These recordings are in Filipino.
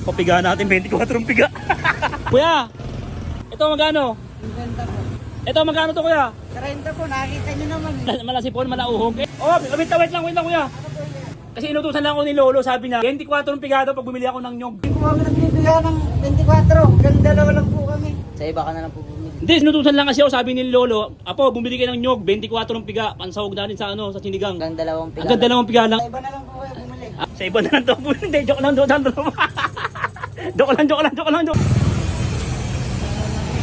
Papiga natin 24 piga. Kuya, ito magkano? 50 po. Ito magkano to kuya? 30 po, nakita nyo naman eh. Malasipon, malauhog. Oh, wait lang kuya. Kasi inutusan lang ako ni Lolo, sabi niya 24 pigado pag bumili ako ng nyog. Hindi ko kami nagbibigyan ng 24. Hanggang dalawa lang po kami. Sa iba ka na lang po bumili. Hindi, inutusan lang kasi ako, sabi ni Lolo, Apo, bumili kayo ng nyog, 24 piga, pansahog natin sa sa sinigang. Hanggang dalawang piga. Hanggang dalawang piga lang. Sa iba na lang po kayo bumili. Sa iba na lang to. Hindi, joke lang. Joke lang.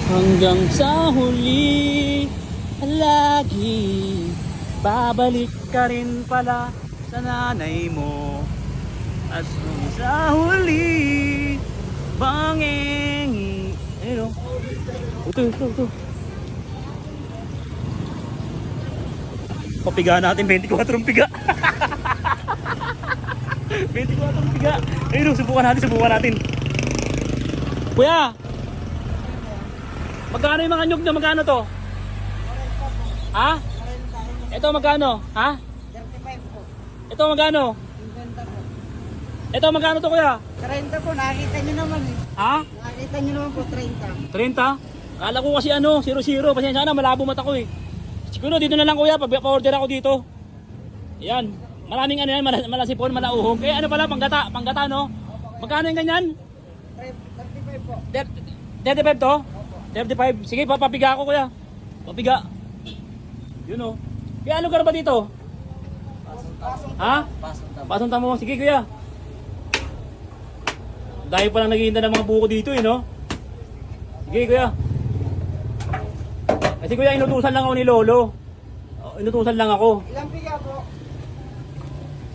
Hanggang sa huli, lagi, babalik ka rin pala sa nanay mo. At sa huli, bangeng. Ayun o. Ito. Papiga natin 24 piga. 24 piga. Ayun o, subukan natin. Kuya, magkano yung mga nyug na magkano to? Ha? Ito magkano? Ha? 35 po. Ito magkano? 50 po. Ito magkano to kuya? 30 po, nakita nyo naman eh. Ha? Nakita nyo naman po, 30. 30? Kala ko kasi 0-0. Pasensya na, malabo mata ko eh. Siguro dito na lang kuya, pa-order ako dito. Yan. Maraming yan, malasipon, malauhog. Eh ano pala, panggata no? Magkano yung ganyan? 35 po. 35 to? 35. Sige, papiga ako kuya. Papiga. Yun o. Kaya ano ka ba dito? Ha? Pasong tamo. Sige kuya. Dahil pa lang naghihintay ng mga buko dito eh no? Sige kuya. Kasi kuya, inutusan lang ako ni Lolo. Inutusan lang ako. Ilang piga po?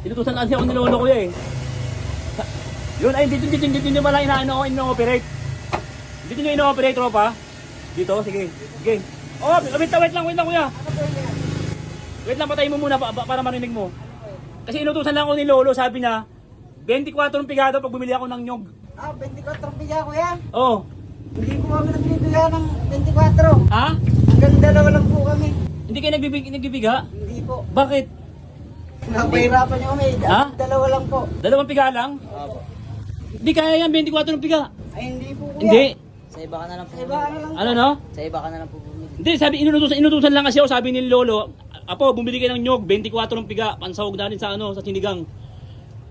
Inutusan kasi ako ni Lolo kuya eh. Yun ay dito nyo pala ino-operate. Dito nyo ino-operate tropa. Dito, sige. Oh, wait lang kuya. Wait lang, patayin mo muna para marinig mo. Kasi inutusan lang ako ni Lolo, sabi niya 24 pigado pag bumili ako ng nyog. 24 piga kuya. Oh. Hindi ko kami nagbibigyan ng 24. Ha? Hanggang dalawa lang po kami. Hindi kayo nagbibiga? Hindi po. Bakit? Napahirapan nyo kami. Ha? Dalawa lang po. Dalawang piga lang? Opo. Hindi kaya yan, 24 ng piga. Ay hindi po kuya. Hindi. Sa iba ka na lang po. Sa iba ka na lang. Ano no? Sa iba ka na lang po bumili. Hindi, sabi inutusan lang kasi ako, sabi ni Lolo, Apo, bumili kayo ng nyog, 24 ng piga, pansahog natin sa sa sinigang.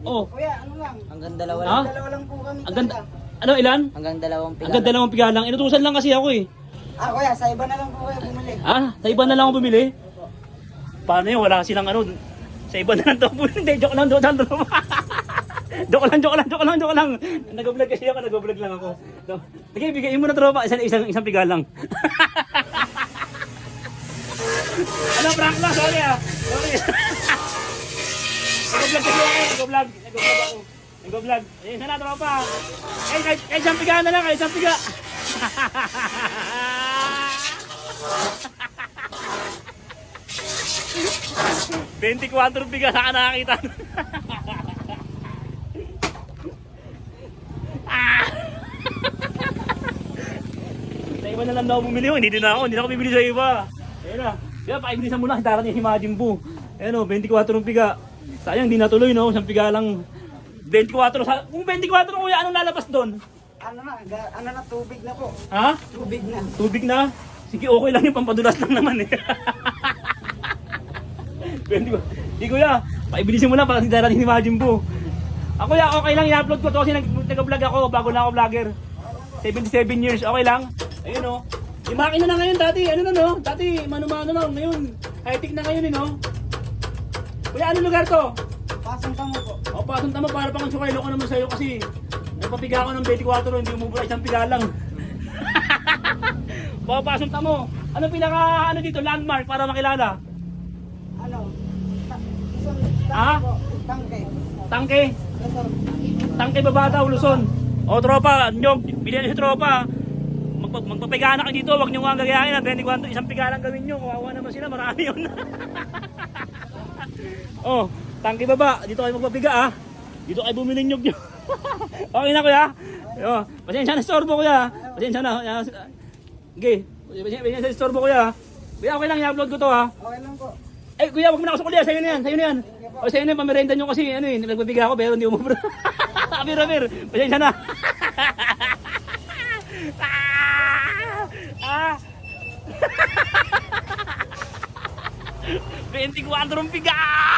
Oh. Kuya, ano lang? Hanggang dalawa Ha? lang. Dalawa lang po kami. Hanggang talaga. ano ilan? Hanggang dalawang piga. Hanggang dalawang piga lang. Inutusan lang kasi ako eh. Kuya, sa iba na lang po kayo bumili. Sa iba na lang ako bumili? Paano yun? Wala silang sa iba na lang ito. Hindi, joke lang. Joke lang. Nag-vlog kasi ako, nag-vlog lang ako. Sige, bigay mo na tropa, isang piga lang. Ano, prank lang, sorry Sorry. Nag-vlog kasi ako, nag-vlog. Ayun na tropa. Kahit isang piga na lang, kahit isang piga. $24 piga na nakakita. Sa iba na lang daw bumili. Hindi na ako bibili sa iba. Ayun na. Kaya pakibilisan mo na, darating si Majin Buu. Ayun o, 24 piga. Sayang, hindi natuloy no, isang piga lang. 24. Kung 24 kuya, anong lalabas doon? Ano na, tubig na po. Ha? Tubig na. Tubig na? Sige, okay lang yung pampadulas lang naman eh. 24. Di kuya, paibilisin mo na para darating si Majin Buu. Ako ya, okay lang i-upload ko to kasi nag-vlog ako bago na ako vlogger. 77 years, okay lang. Ayun o. Yung makina na ngayon dati, ano na no? Dati mano-mano na, ngayon high-tech na ngayon eh no? Kuya, ano lugar to? Pasang tamo po. O, pasang tamo para pang sukaylo ko naman sa'yo kasi napapiga ako ng 24, hindi umubra isang piga lang. Pasang tamo. Anong pinaka, dito, landmark para makilala? Ano? Isang Ha? po. Tangke. Tangke. Yes, sir. Tangke Babataw, Luzon. O tropa, nyog, bilhin niyo si tropa. Magpapiga na kayo dito, huwag niyo nga gagayahin na 24, isang piga lang gawin niyo. Kawawa naman sila, marami yun. Oh, Tangke Baba, dito kayo magpapiga Dito kayo bumili nyog niyo. Okay na kuya? Pasensya na storbo kuya. Pasensya na. Okay, pasensya na storbo kuya. Kuya, okay lang, i-upload ko to Okay lang po. Eh kuya, wag mo na ako sa kulya, sa'yo na yan. O sa'yo na yan, pamerenda nyo kasi nagpapiga ako pero hindi umubra. Ramir. Pasensya na. ah. 24 bigas!